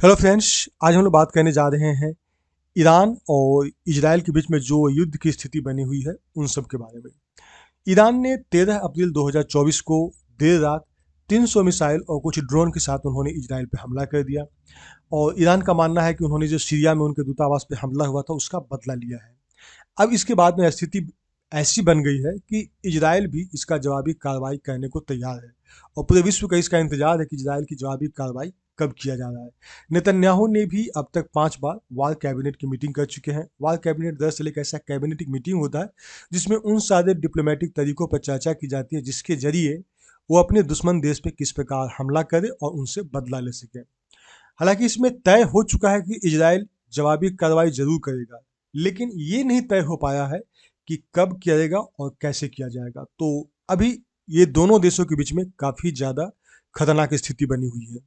Hello friends, आज हम लोग बात करने जा रहे हैं ईरान और इजराइल के बीच में जो युद्ध की स्थिति बनी हुई है उन सब के बारे में। ईरान ने 13 अप्रैल 2024 को देर रात 300 मिसाइल और कुछ ड्रोन के साथ उन्होंने इजराइल पे हमला कर दिया और ईरान का मानना है कि उन्होंने जो सीरिया में उनके दूतावास पे हमला हुआ था उसका बदला लिया है। अब इसके बाद में स्थिति ऐसी बन गई है कि इजराइल भी इसका जवाबी कार्रवाई करने को तैयार है और पूरे विश्व का इसका इंतजार है कि इजराइल की जवाबी कार्रवाई कब किया जा रहा है। नेतन्याहू ने भी अब तक 5 बार वार कैबिनेट की मीटिंग कर चुके हैं। वार कैबिनेट दरअसल एक ऐसा कैबिनेट मीटिंग होता है जिसमें उन सारे डिप्लोमेटिक तरीकों पर चर्चा की जाती है जिसके जरिए वो अपने दुश्मन देश पे किस प्रकार हमला करे और उनसे बदला ले सके। हालांकि इसमें तय हो चुका है कि इजराइल जवाबी कार्रवाई जरूर करेगा, लेकिन ये नहीं तय हो पाया है कि कब करेगा और कैसे किया जाएगा। तो अभी ये दोनों देशों के बीच में काफ़ी ज़्यादा खतरनाक स्थिति बनी हुई है।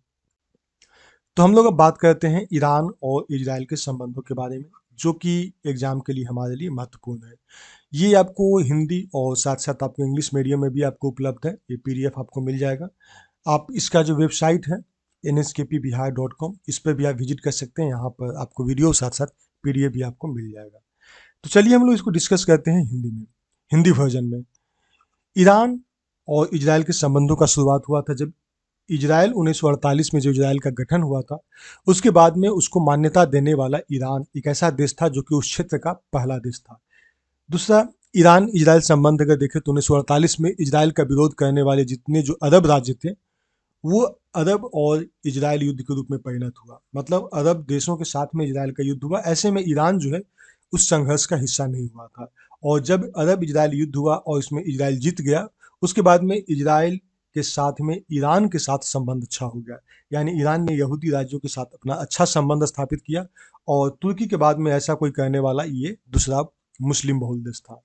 तो हम लोग अब बात करते हैं ईरान और इजराइल के संबंधों के बारे में, जो कि एग्ज़ाम के लिए हमारे लिए महत्वपूर्ण है। ये आपको हिंदी और साथ साथ आपको इंग्लिश मीडियम में भी आपको उपलब्ध है। ये पीडीएफ आपको मिल जाएगा। आप इसका जो वेबसाइट है nskpbihar.com, इस पर भी आप विजिट कर सकते हैं। यहाँ पर आपको वीडियो साथ साथ पीडीएफ भी आपको मिल जाएगा। तो चलिए हम लोग इसको डिस्कस करते हैं हिंदी में, हिंदी वर्जन में। ईरान और इजराइल के संबंधों का शुरुआत हुआ था जब इजराइल 1948 में जो इजराइल का गठन हुआ था, उसके बाद में उसको मान्यता देने वाला ईरान एक ऐसा देश था जो कि उस क्षेत्र का पहला देश था। दूसरा, ईरान इजराइल संबंध अगर देखें तो 1948 में इजराइल का विरोध करने वाले जितने जो अरब राज्य थे, वो अरब और इजराइल युद्ध के रूप में परिणत हुआ। मतलब अरब देशों के साथ में इजराइल का युद्ध हुआ। ऐसे में ईरान जो है उस संघर्ष का हिस्सा नहीं हुआ था। और जब अरब इजराइल युद्ध हुआ और इसमें इजराइल जीत गया, उसके बाद में इजराइल के साथ में ईरान के साथ संबंध अच्छा हो गया। यानी ईरान ने यहूदी राज्यों के साथ अपना अच्छा संबंध स्थापित किया और तुर्की के बाद में ऐसा कोई करने वाला ये दूसरा मुस्लिम बहुल देश था।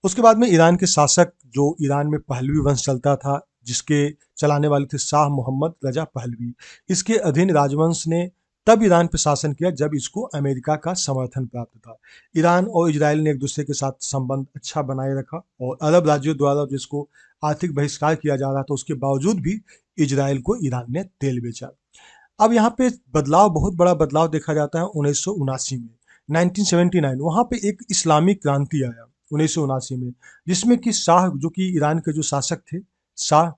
उसके बाद में ईरान के शासक, जो ईरान में पहलवी वंश चलता था, जिसके चलाने वाले थे शाह मोहम्मद रजा पहलवी, इसके अधीन राजवंश ने तब ईरान पर शासन किया जब इसको अमेरिका का समर्थन प्राप्त था। ईरान और इजराइल ने एक दूसरे के साथ संबंध अच्छा बनाए रखा और अरब राज्यों द्वारा जिसको आर्थिक बहिष्कार किया जा रहा था, उसके बावजूद भी इजराइल को ईरान ने तेल बेचा। अब यहाँ पे बदलाव, बहुत बड़ा बदलाव देखा जाता है 1979 में, 1979 वहाँ पे एक इस्लामिक क्रांति आया 1979 में, जिसमें कि शाह, जो कि ईरान के जो शासक थे, शाह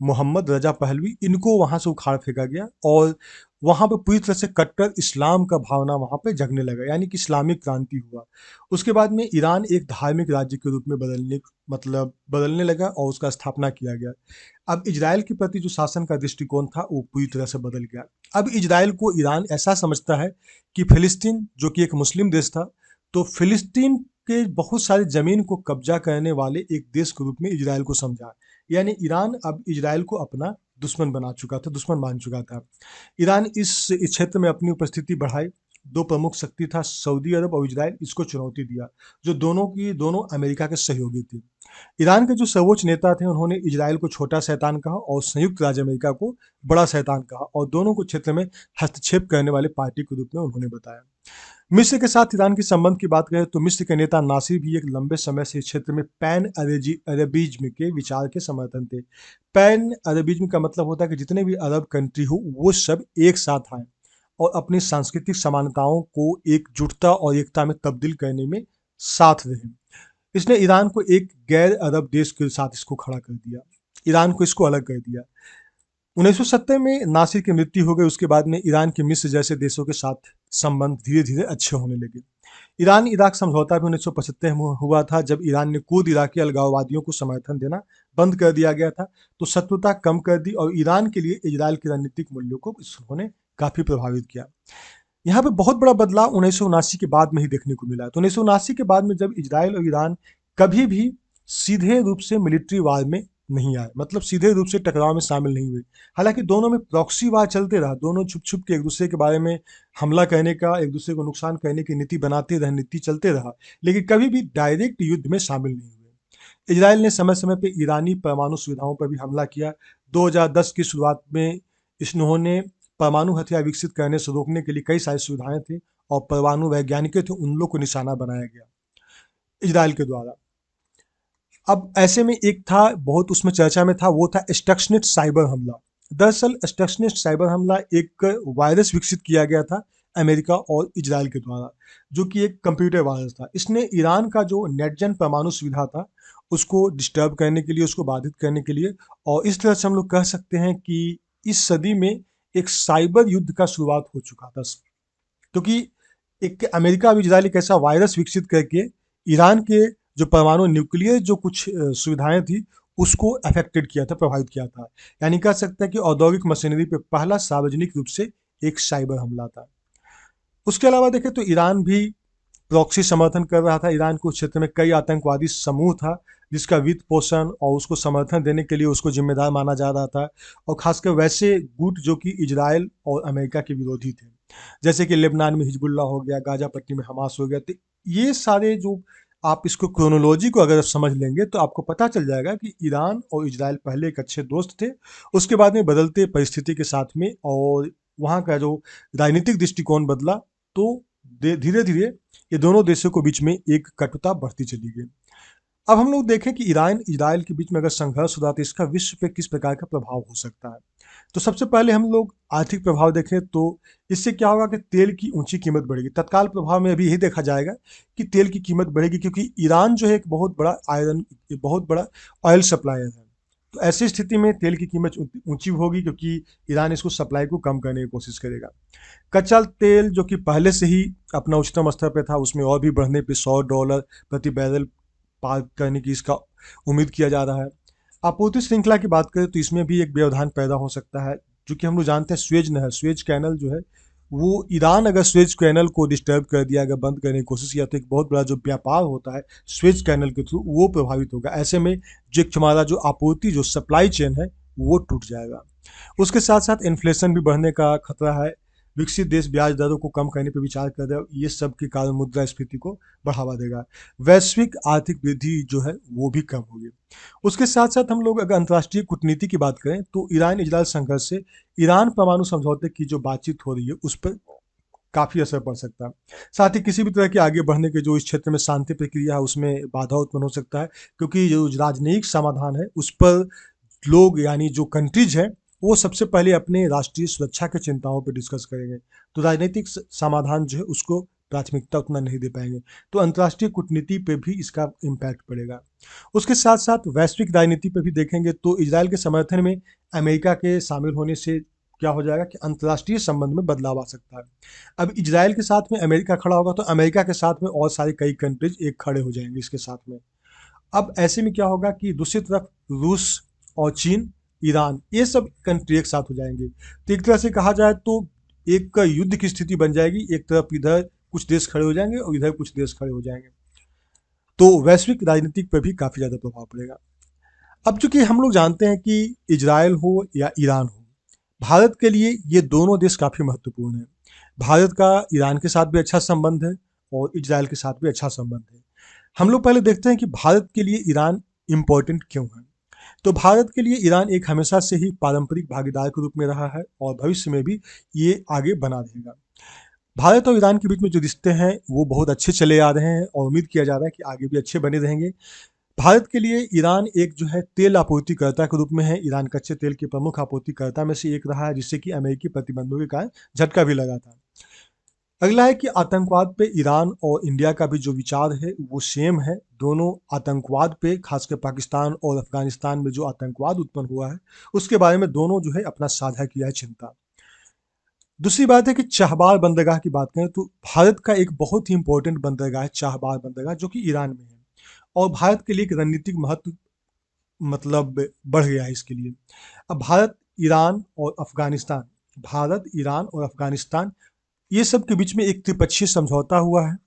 मोहम्मद रजा पहलवी, इनको वहाँ से उखाड़ फेंका गया और वहाँ पे पूरी तरह से कट्टर इस्लाम का भावना वहाँ पे जगने लगा, यानी कि इस्लामिक क्रांति हुआ। उसके बाद में ईरान एक धार्मिक राज्य के रूप में बदलने लगा और उसका स्थापना किया गया। अब इजराइल के प्रति जो शासन का दृष्टिकोण था वो पूरी तरह से बदल गया। अब इजराइल को ईरान ऐसा समझता है कि फिलिस्तीन, जो कि एक मुस्लिम देश था, तो फिलिस्तीन के बहुत सारी ज़मीन को कब्जा करने वाले एक देश के रूप में इजराइल को समझा। यानी ईरान अब इजराइल को अपना दुश्मन बना चुका था, दुश्मन मान चुका था। ईरान इस क्षेत्र में अपनी उपस्थिति बढ़ाई। दो प्रमुख शक्ति था, सऊदी अरब और इजराइल, इसको चुनौती दिया, जो दोनों की दोनों अमेरिका के सहयोगी थे। ईरान के जो सर्वोच्च नेता थे, उन्होंने इजराइल को छोटा शैतान कहा और संयुक्त राज्य अमेरिका को बड़ा शैतान कहा और दोनों को क्षेत्र में हस्तक्षेप करने वाले पार्टी के रूप में उन्होंने बताया। मिस्र के साथ ईरान के संबंध की बात करें तो मिस्र के नेता नासिर भी एक लंबे समय से इस क्षेत्र में पैन अरबिज्म के विचार के समर्थन थे। पैन अरबिज्म का मतलब होता है कि जितने भी अरब कंट्री हो वो सब एक साथ आए और अपनी सांस्कृतिक समानताओं को एकजुटता और एकता में तब्दील करने में साथ रहे। इसने ईरान को एक गैर अरब देश के साथ इसको खड़ा कर दिया, ईरान को इसको अलग कर दिया। 1970 में नासिर की मृत्यु हो गई। उसके बाद में ईरान के मिस्र जैसे देशों के साथ संबंध धीरे धीरे अच्छे होने लगे। ईरान इराक समझौता भी 1975 में हुआ था, जब ईरान ने कुर्द इराकी अलगाववादियों को समर्थन देना बंद कर दिया गया था, तो शत्रुता कम कर दी और ईरान के लिए इजराइल के रणनीतिक मूल्यों को उन्होंने काफ़ी प्रभावित किया। यहाँ पे बहुत बड़ा बदलाव 1979 के बाद में ही देखने को मिला। तो 1979 के बाद में जब इजराइल और ईरान कभी भी सीधे रूप से मिलिट्री वार में नहीं आए, मतलब सीधे रूप से टकराव में शामिल नहीं हुए। हालांकि दोनों में प्रॉक्सी वार चलते रहा, दोनों छुप छुप के एक दूसरे के बारे में हमला करने का, एक दूसरे को नुकसान करने की नीति बनाते रहे, नीति चलते रहा, लेकिन कभी भी डायरेक्ट युद्ध में शामिल नहीं हुए। इजराइल ने समय समय पर ईरानी परमाणु सुविधाओं पर भी हमला किया। 2010 की शुरुआत में इन्होंने परमाणु हथियार विकसित करने से रोकने के लिए कई सारी सुविधाएं थी और परमाणु वैज्ञानिक थे, उन लोग को निशाना बनाया गया इजराइल के द्वारा। अब ऐसे में एक था, बहुत उसमें चर्चा में था, वो था स्टक्सनेट साइबर हमला। दरअसल स्टक्सनेट साइबर हमला एक वायरस विकसित किया गया था अमेरिका और इजराइल के द्वारा, जो कि एक कंप्यूटर वायरस था। इसने ईरान का जो नेटजन परमाणु सुविधा था उसको डिस्टर्ब करने के लिए, उसको बाधित करने के लिए, और इस तरह से हम लोग कह सकते हैं कि इस सदी में एक साइबर युद्ध का शुरुआत हो चुका था। क्योंकि एक अमेरिका और इजराइल एक ऐसा वायरस विकसित करके ईरान के जो परमाणु न्यूक्लियर जो कुछ सुविधाएं थी उसको अफेक्टेड किया था, प्रभावित किया था। यानी कह सकते हैं कि औद्योगिक मशीनरी पे पहला सार्वजनिक रूप से एक साइबर हमला था। उसके अलावा देखें तो ईरान भी प्रॉक्सी समर्थन कर रहा था। ईरान के क्षेत्र में कई आतंकवादी समूह था जिसका वित्त पोषण और उसको समर्थन देने के लिए उसको जिम्मेदार माना जा रहा था, और खासकर वैसे गुट जो कि इजराइल और अमेरिका के विरोधी थे, जैसे कि लेबनान में हिजबुल्ला हो गया, गाजा पट्टी में हमास हो गया। तो ये सारे जो आप इसको क्रोनोलॉजी को अगर समझ लेंगे तो आपको पता चल जाएगा कि ईरान और इजराइल पहले एक अच्छे दोस्त थे, उसके बाद में बदलते परिस्थिति के साथ में और वहाँ का जो राजनीतिक दृष्टिकोण बदला, तो धीरे धीरे ये दोनों देशों के बीच में एक कटुता बढ़ती चली गई। अब हम लोग देखें कि ईरान इजराइल के बीच में अगर संघर्ष होता है तो इसका विश्व पे किस प्रकार का प्रभाव हो सकता है। तो सबसे पहले हम लोग आर्थिक प्रभाव देखें तो इससे क्या होगा कि तेल की ऊंची कीमत बढ़ेगी। तत्काल प्रभाव में अभी यही देखा जाएगा कि तेल की कीमत बढ़ेगी, क्योंकि ईरान जो है एक बहुत बड़ा ऑयल सप्लायर है। तो ऐसी स्थिति में तेल की कीमत ऊंची होगी, क्योंकि ईरान इसको सप्लाई को कम करने की कोशिश करेगा। कच्चा तेल जो कि पहले से ही अपना उच्चतम स्तर पे था, उसमें और भी बढ़ने पे $100 प्रति बैरल पार करने की इसका उम्मीद किया जा रहा है। आपूर्ति श्रृंखला की बात करें तो इसमें भी एक व्यवधान पैदा हो सकता है, जो कि हम लोग जानते हैं स्वेज नहर, स्वेज कैनल जो है वो, ईरान अगर स्वेज कैनल को डिस्टर्ब कर दिया, अगर बंद करने की कोशिश किया तो एक बहुत बड़ा जो व्यापार होता है स्वेज कैनल के थ्रू वो प्रभावित होगा। ऐसे में जो हमारा जो आपूर्ति जो सप्लाई चेन है वो टूट जाएगा। उसके साथ साथ इन्फ्लेशन भी बढ़ने का खतरा है। विकसित देश ब्याज दरों को कम करने पर विचार कर रहे हैं, ये सब के कारण मुद्रास्फीति को बढ़ावा देगा। वैश्विक आर्थिक वृद्धि जो है वो भी कम होगी। उसके साथ साथ हम लोग अगर अंतर्राष्ट्रीय कूटनीति की बात करें तो ईरान इजराइल संघर्ष से ईरान परमाणु समझौते की जो बातचीत हो रही है उस पर काफ़ी असर पड़ सकता है। साथ ही किसी भी तरह के आगे बढ़ने के जो इस क्षेत्र में शांति प्रक्रिया है उसमें बाधा उत्पन्न हो सकता है, क्योंकि जो राजनयिक समाधान है उस पर लोग यानी जो कंट्रीज हैं वो सबसे पहले अपने राष्ट्रीय सुरक्षा के चिंताओं पर डिस्कस करेंगे। तो राजनीतिक समाधान जो है उसको प्राथमिकता उतना नहीं दे पाएंगे। तो अंतर्राष्ट्रीय कूटनीति पे भी इसका इम्पैक्ट पड़ेगा। उसके साथ साथ वैश्विक राजनीति पे भी देखेंगे तो इजराइल के समर्थन में अमेरिका के शामिल होने से क्या हो जाएगा कि अंतर्राष्ट्रीय संबंध में बदलाव आ सकता है। अब इजराइल के साथ में अमेरिका खड़ा होगा तो अमेरिका के साथ में और सारे कई कंट्रीज एक खड़े हो जाएंगे इसके साथ में। अब ऐसे में क्या होगा कि दूसरी तरफ रूस और चीन, ईरान, ये सब कंट्री एक साथ हो जाएंगे। तो एक तरह से कहा जाए तो एक युद्ध की स्थिति बन जाएगी। एक तरफ इधर कुछ देश खड़े हो जाएंगे और इधर कुछ देश खड़े हो जाएंगे। तो वैश्विक राजनीतिक पर भी काफ़ी ज़्यादा प्रभाव पड़ेगा। अब चूंकि हम लोग जानते हैं कि इजराइल हो या ईरान हो, भारत के लिए ये दोनों देश काफ़ी महत्वपूर्ण हैं। भारत का ईरान के साथ भी अच्छा संबंध है और इजराइल के साथ भी अच्छा संबंध है। हम लोग पहले देखते हैं कि भारत के लिए ईरान इम्पोर्टेंट क्यों है। तो भारत के लिए ईरान एक हमेशा से ही पारंपरिक भागीदार के रूप में रहा है और भविष्य में भी ये आगे बना रहेगा। भारत और ईरान के बीच में जो रिश्ते हैं वो बहुत अच्छे चले आ रहे हैं और उम्मीद किया जा रहा है कि आगे भी अच्छे बने रहेंगे। भारत के लिए ईरान एक जो है तेल आपूर्तिकर्ता के रूप में है। ईरान कच्चे तेल के प्रमुख आपूर्तिकर्ता में से एक रहा है, जिससे कि अमेरिकी प्रतिबंधों के कारण झटका भी लगा था। अगला है कि आतंकवाद पे ईरान और इंडिया का भी जो विचार है वो सेम है। दोनों आतंकवाद पे, खासकर पाकिस्तान और अफगानिस्तान में जो आतंकवाद उत्पन्न हुआ है उसके बारे में दोनों जो है अपना साझा किया है चिंता। दूसरी बात है कि चाहबार बंदरगाह की बात करें तो भारत का एक बहुत ही इंपॉर्टेंट बंदरगाह है चाहबार बंदरगाह, जो कि ईरान में है और भारत के लिए एक रणनीतिक महत्व मतलब बढ़ गया है इसके लिए। अब भारत, ईरान और अफगानिस्तान ये सब के बीच में एक त्रिपक्षीय समझौता हुआ है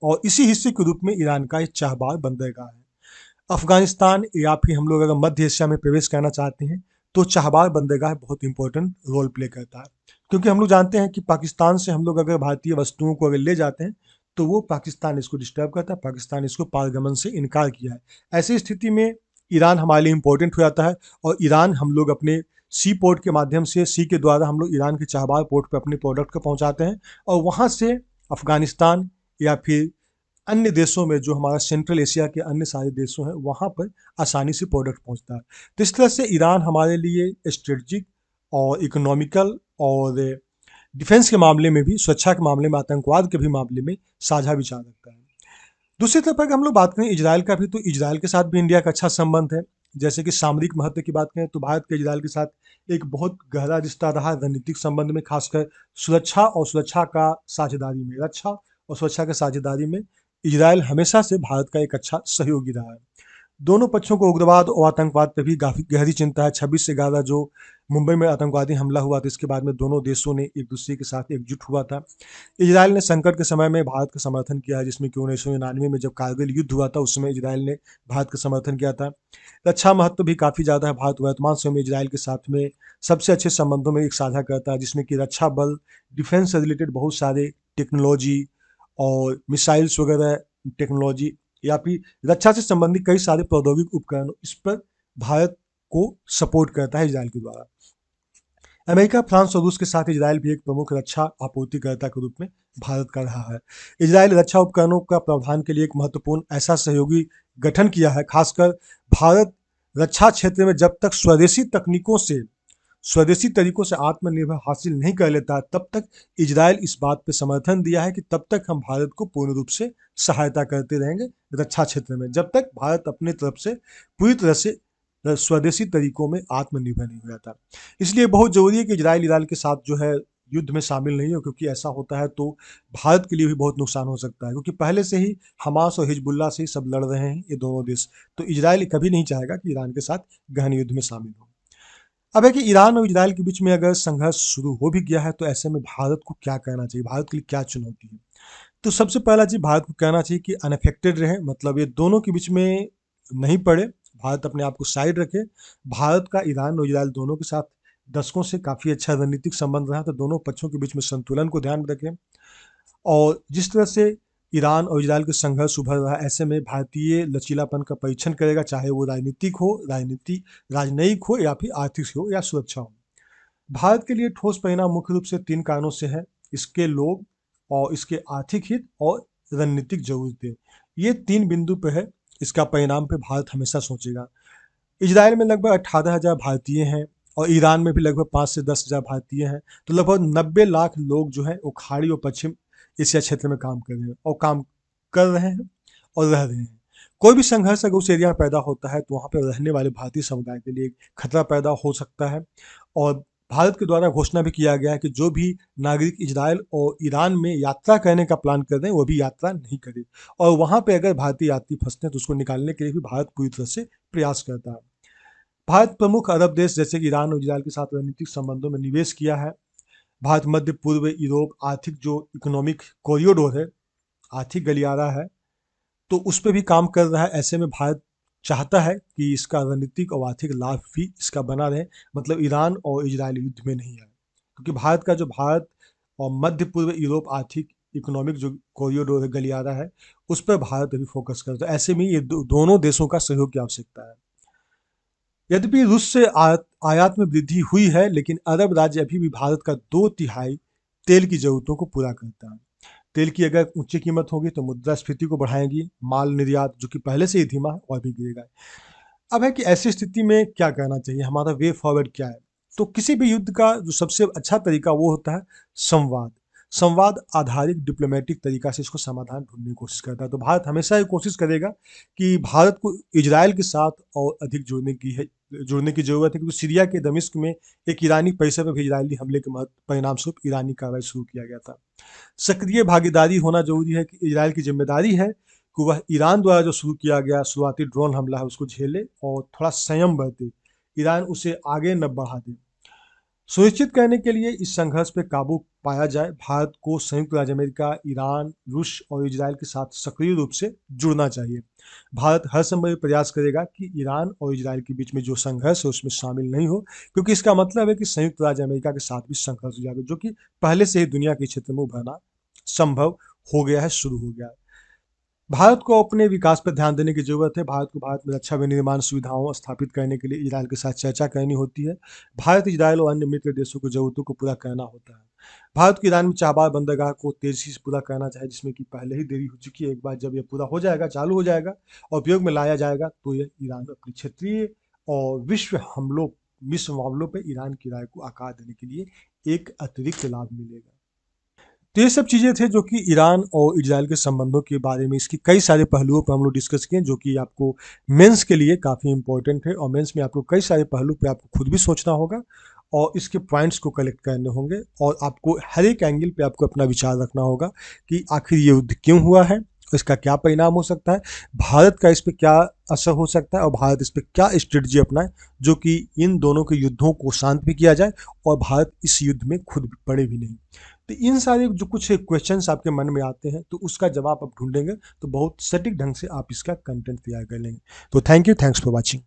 और इसी हिस्से के रूप में ईरान का एक चाहबार बंदरगाह है। अफगानिस्तान या फिर हम लोग अगर मध्य एशिया में प्रवेश करना चाहते हैं तो चाहबार बंदरगाह बहुत इंपॉर्टेंट रोल प्ले करता है, क्योंकि हम लोग जानते हैं कि पाकिस्तान से हम लोग अगर भारतीय वस्तुओं को अगर ले जाते हैं तो वो पाकिस्तान इसको डिस्टर्ब करता है, पाकिस्तान इसको पारगमन से इनकार किया है। ऐसी स्थिति में ईरान हमारे लिए इंपॉर्टेंट हो जाता है और ईरान हम लोग अपने सी पोर्ट के माध्यम से, सी के द्वारा हम लोग ईरान के चाहबार पोर्ट पर अपने प्रोडक्ट को पहुंचाते हैं और वहाँ से अफगानिस्तान या फिर अन्य देशों में, जो हमारा सेंट्रल एशिया के अन्य सारे देशों हैं, वहाँ पर आसानी से प्रोडक्ट पहुँचता है। तो इस तरह से ईरान हमारे लिए स्ट्रेटजिक और इकोनॉमिकल और डिफेंस के मामले में भी, सुरक्षा के मामले में, आतंकवाद के भी मामले में साझा विचार रखता है। दूसरी तरफ अगर हम लोग बात करें इजराइल का भी, तो इजराइल के साथ भी इंडिया का अच्छा संबंध है। जैसे कि सामरिक महत्व की बात करें तो भारत का इजराइल के साथ एक बहुत गहरा रिश्ता रहा रणनीतिक संबंध में, खासकर सुरक्षा का साझेदारी में, रक्षा और सुरक्षा के साझेदारी में इजराइल हमेशा से भारत का एक अच्छा सहयोगी रहा है। दोनों पक्षों को उग्रवाद और आतंकवाद पर भी काफ़ी गहरी चिंता है। 26 से 11 जो मुंबई में आतंकवादी हमला हुआ था, इसके बाद में दोनों देशों ने एक दूसरे के साथ एकजुट हुआ था। इजराइल ने संकट के समय में भारत का समर्थन किया है, जिसमें कि 1999 में जब कारगिल युद्ध हुआ था, उस समय इजराइल ने भारत का समर्थन किया था। रक्षा महत्व भी काफ़ी ज़्यादा है। भारत वर्तमान समय में इजराइल के साथ में सबसे अच्छे संबंधों में एक साझा करता है, जिसमें कि रक्षा बल, डिफेंस से रिलेटेड बहुत सारे टेक्नोलॉजी और मिसाइल्स वगैरह टेक्नोलॉजी, या फिर रक्षा से संबंधित कई सारे प्रौद्योगिक उपकरण, इस पर भारत को सपोर्ट करता है इजराइल के द्वारा। अमेरिका, फ्रांस और रूस के साथ इजराइल भी एक प्रमुख रक्षा आपूर्तिकर्ता के रूप में भारत का रहा है। इजराइल रक्षा उपकरणों का प्रावधान के लिए एक महत्वपूर्ण ऐसा सहयोगी गठन किया है। खासकर भारत रक्षा क्षेत्र में जब तक स्वदेशी तरीकों से आत्मनिर्भर हासिल नहीं कर लेता, तब तक इजराइल इस बात पर समर्थन दिया है कि तब तक हम भारत को पूर्ण रूप से सहायता करते रहेंगे रक्षा क्षेत्र में, जब तक भारत अपनी तरफ से पूरी तरह से स्वदेशी तरीकों में आत्मनिर्भर नहीं हो जाता। इसलिए बहुत ज़रूरी है कि इजराइल के साथ जो है युद्ध में शामिल नहीं हो, क्योंकि ऐसा होता है तो भारत के लिए भी बहुत नुकसान हो सकता है, क्योंकि पहले से ही हमास और हिजबुल्ला से ही सब लड़ रहे हैं ये दोनों देश। तो इजराइल कभी नहीं चाहेगा कि ईरान के साथ गहन युद्ध में शामिल हो। अब है कि ईरान और इजराइल के बीच में अगर संघर्ष शुरू हो भी गया है, तो ऐसे में भारत को क्या करना चाहिए, भारत के लिए क्या चुनौती है? तो सबसे पहला चीज़ भारत को कहना चाहिए कि अनअफेक्टेड रहे, मतलब ये दोनों के बीच में नहीं पड़े, भारत अपने आप को साइड रखे। भारत का ईरान और इजराइल दोनों के साथ दशकों से काफ़ी अच्छा रणनीतिक संबंध रहा, तो दोनों पक्षों के बीच में संतुलन को ध्यान में रखें। और जिस तरह से ईरान और इजराइल के संघर्ष उभर रहा है, ऐसे में भारतीय लचीलापन का परीक्षण करेगा, चाहे वो राजनयिक हो या फिर आर्थिक हो या सुरक्षा हो। भारत के लिए ठोस परिणाम मुख्य रूप से 3 कारणों से है: इसके लोग और इसके आर्थिक हित और रणनीतिक ज़रूरतें। ये 3 बिंदु पे है, इसका परिणाम पे भारत हमेशा सोचेगा। इजराइल में लगभग 18,000 भारतीय हैं और ईरान में भी लगभग 5 से 10,000 भारतीय हैं। तो लगभग 90 लाख लोग जो हैं वो खाड़ी और पश्चिम एशिया क्षेत्र में काम कर रहे हैं और काम कर रहे हैं और रह रहे हैं। कोई भी संघर्ष अगर उस एरिया में पैदा होता है, तो वहाँ पे रहने वाले भारतीय समुदाय के लिए खतरा पैदा हो सकता है। और भारत के द्वारा घोषणा भी किया गया है कि जो भी नागरिक इजराइल और ईरान में यात्रा करने का प्लान कर रहे हैं, वो भी यात्रा नहीं करें। और वहाँ पे अगर भारतीय यात्री फंसते हैं, तो उसको निकालने के लिए भी भारत पूरी तरह से प्रयास करता है। भारत प्रमुख अरब देश जैसे कि ईरान और इजराइल के साथ रणनीतिक संबंधों में निवेश किया है। भारत मध्य पूर्व यूरोप आर्थिक जो इकोनॉमिक कॉरिडोर है, आर्थिक गलियारा है, तो उस पे भी काम कर रहा है। ऐसे में भारत चाहता है कि इसका रणनीतिक और आर्थिक लाभ भी इसका बना रहे, मतलब ईरान और इजराइल युद्ध में नहीं आए, क्योंकि भारत और मध्य पूर्व यूरोप आर्थिक इकोनॉमिक जो कॉरिडोर है, गलियारा है, उस पर भारत अभी फोकस करता है। ऐसे में ये दोनों देशों का सहयोग की आवश्यकता है। यद्यपि रूस से आयात में वृद्धि हुई है, लेकिन अरब राज्य अभी भी भारत का 2/3 तेल की ज़रूरतों को पूरा करता है। तेल की अगर ऊंची कीमत होगी तो मुद्रास्फीति को बढ़ाएगी, माल निर्यात जो कि पहले से ही धीमा है और भी गिरेगा। अब है कि ऐसी स्थिति में क्या करना चाहिए, हमारा वे फॉरवर्ड क्या है? तो किसी भी युद्ध का जो सबसे अच्छा तरीका वो होता है संवाद। संवाद आधारित डिप्लोमेटिक तरीका से इसको समाधान ढूंढने की कोशिश करता है। तो भारत हमेशा ये कोशिश करेगा कि भारत को इजराइल के साथ और अधिक जुड़ने की ज़रूरत है, क्योंकि सीरिया के दमिश्क में एक ईरानी परिसर पर भी इजरायली हमले के परिणाम स्वरूप ईरानी कार्रवाई शुरू किया गया था। सक्रिय भागीदारी होना जरूरी है कि इजराइल की जिम्मेदारी है कि वह ईरान द्वारा जो शुरू किया गया शुरुआती ड्रोन हमला है उसको झेले और थोड़ा संयम बरते, ईरान उसे आगे न बढ़ा दे। सुनिश्चित करने के लिए इस संघर्ष पर काबू पाया जाए, भारत को संयुक्त राज्य अमेरिका, ईरान, रूस और इजराइल के साथ सक्रिय रूप से जुड़ना चाहिए। भारत हर संभव प्रयास करेगा कि ईरान और इजराइल के बीच में जो संघर्ष है उसमें शामिल नहीं हो, क्योंकि इसका मतलब है कि संयुक्त राज्य अमेरिका के साथ भी संघर्ष हो जाएगा, जो कि पहले से ही दुनिया के क्षेत्र में उभरना संभव हो गया है, शुरू हो गया है। भारत को अपने विकास पर ध्यान देने की जरूरत है। भारत को भारत में रक्षा विनिर्माण सुविधाओं स्थापित करने के लिए इजराइल के साथ चर्चा करनी होती है। भारत, इजराइल और अन्य मित्र देशों की जरूरतों को पूरा करना होता है। भारत को ईरान में चाबहार बंदरगाह को तेजी से पूरा करना चाहिए, जिसमें कि पहले ही देरी हो चुकी है। एक बार जब यह पूरा हो जाएगा, चालू हो जाएगा और उपयोग में लाया जाएगा, तो यह ईरान अपनी क्षेत्रीय और विश्व हमलों विश्व मामलों पर ईरान की राय को आकार देने के लिए एक अतिरिक्त लाभ मिलेगा। तो ये सब चीज़ें थे जो कि ईरान और इजराइल के संबंधों के बारे में, इसकी कई सारे पहलुओं पर हम लोग डिस्कस किए, जो कि आपको मेंस के लिए काफ़ी इंपॉर्टेंट है, और मेंस में आपको कई सारे पहलू पे आपको खुद भी सोचना होगा और इसके पॉइंट्स को कलेक्ट करने होंगे, और आपको हर एक एंगल पे आपको अपना विचार रखना होगा कि आखिर ये युद्ध क्यों हुआ है, इसका क्या परिणाम हो सकता है, भारत का इस पर क्या असर हो सकता है, और भारत इस पर क्या स्ट्रेटजी अपनाए जो कि इन दोनों के युद्धों को शांत भी किया जाए और भारत इस युद्ध में खुद पड़े भी नहीं। तो इन सारे जो कुछ क्वेश्चंस आपके मन में आते हैं, तो उसका जवाब आप ढूंढेंगे तो बहुत सटीक ढंग से आप इसका कंटेंट तैयार कर लेंगे। तो thank you, thanks for watching.